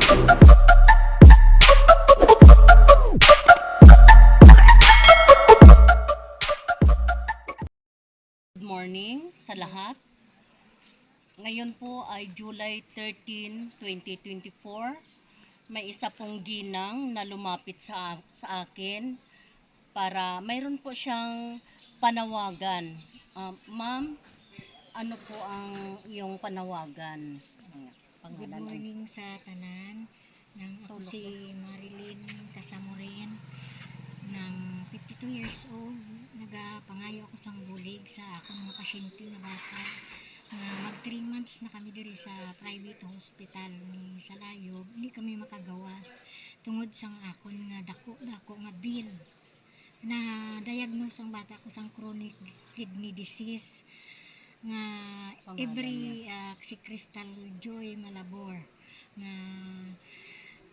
Good morning sa lahat. Ngayon po ay July 13, 2024. May isa pong ginang na lumapit sa akin para mayroon po siyang panawagan. Ma'am, ano po ang iyong panawagan? Good morning sa tanan. Ako si Marilyn Casamorin ng 52 years old. Nagapangayo ako sang bulig sa akong mga pasyente na bata. Mag 3 months na kami diri sa private hospital ni Salayob. Hindi kami makagawas tungod sang akon nga dako nga bill. Na diagnose ang bata ko sang chronic kidney disease nga every si Crystal Joy Malabor nga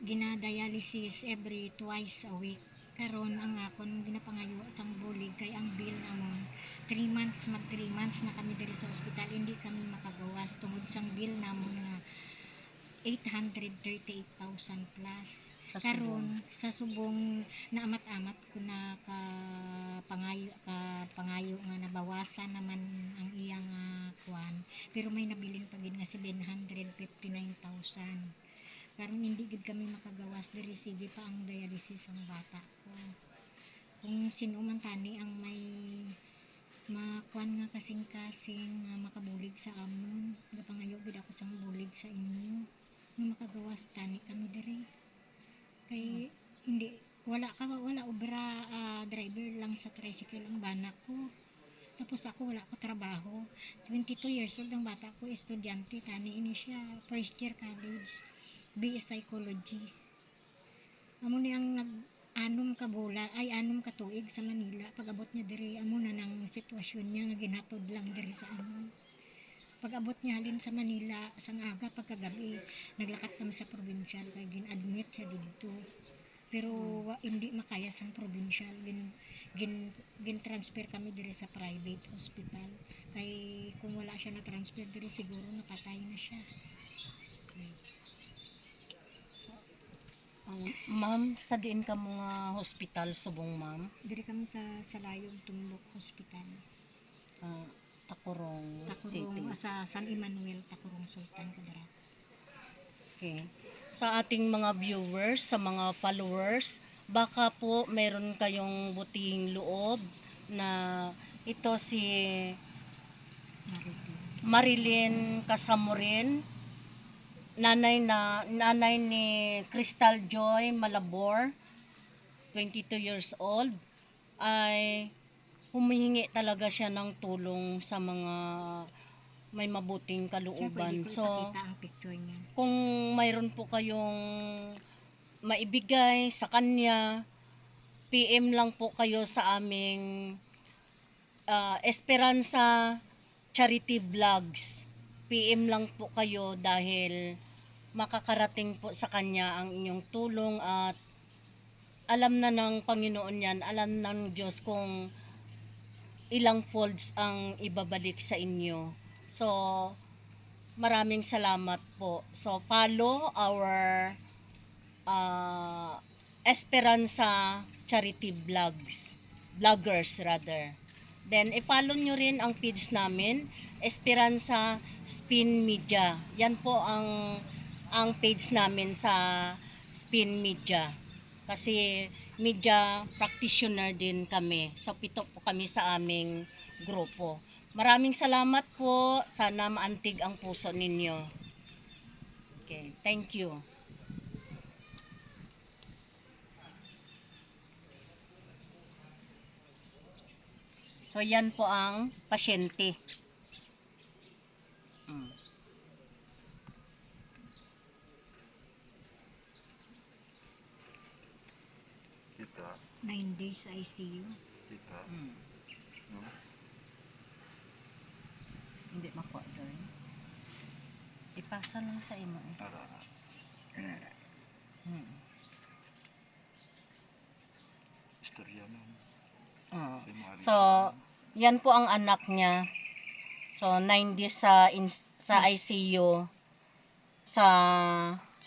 ginadialysis every twice a week. Karon ang akon ginapangayo sang bulig kay ang bill among 3 months mag 3 months na kami diri sa ospital, hindi kami makagawas tungod sang bill namon nga 838,000 plus. Karon sa subong na amat-amat ko na pangayo nga nabawasan naman ang iyang kuan, pero may nabilin pa gid nga 759,000. Karon hindi gid kami makagawas diri, sige pa ang dialysis ang bata ko. Kung sino man tani ang may makuan nga kasing-kasing makabulig sa amon, gapangayo gid ako sang bulig sa inyo nga makagawas tani kami diri. Kay hindi wala obra driver lang sa tricycle ang bana ko. Tapos ako wala ko trabaho. 22 years old ang bata ko, estudyante tani ini siya, first year college, BS Psychology. Amo ni ang anom ka tuig sa Manila. Pag-abot niya diri, amo na nang sitwasyon niya nga ginhatod lang diri sa amon. Pag-abot niya halin sa Manila sang aga pagkagabi, naglakat kami sa provincial kay gin-admit siya dito. Pero hindi makaya sang provincial, gin-transfer kami diri sa private hospital. Kay kung wala siya na transfer diri, siguro napatay na siya. Ma'am, sa diin ka mga hospital subong ma'am? Diri kami sa Salayog Tumbok Hospital. Takurong City. Sa San Emmanuel, Takurong Sultan Kudarat. Okay. Sa ating mga viewers, sa mga followers, baka po meron kayong butihing loob na ito si Marilyn Casamorin, nanay ni Crystal Joy Malabor, 22 years old, ay humihingi talaga siya ng tulong sa mga may mabuting kalooban. Siyempre, So, ang picture niya. kung mayroon po kayong maibigay sa kanya, PM lang po kayo sa aming Esperanza Charity Vlogs. PM lang po kayo dahil makakarating po sa kanya ang inyong tulong at alam na ng Panginoon yan, alam ng Diyos kung ilang folds ang ibabalik sa inyo. So, maraming salamat po. So, follow our Esperanza Charity Vloggers rather. Then, i-follow nyo rin ang page namin, Esperanza Spin Media. Yan po ang page namin sa Spin Media. Kasi media practitioner din kami. So, 7 po kami sa aming grupo. Maraming salamat po. Sana maantig ang puso ninyo. Okay, thank you. So, yan po ang pasyente. Kita. 9 days ICU. Kita. No? Hindi makuha doon. Ipasa lang sa imo eh. Ara. Istorya na. So, yan po ang anak niya. So, 9 days sa ICU sa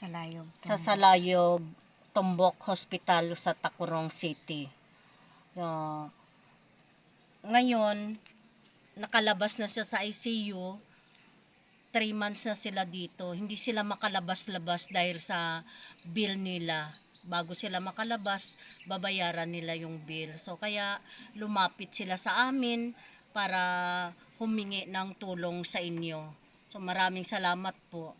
Salayog. sa Salayog, Tombok Hospital sa Tacurong City. Ngayon, nakalabas na siya sa ICU. 3 months na sila dito. Hindi sila makalabas-labas dahil sa bill nila. Bago sila makalabas, babayaran nila yung bill. So, kaya lumapit sila sa amin para humingi ng tulong sa inyo. So, maraming salamat po.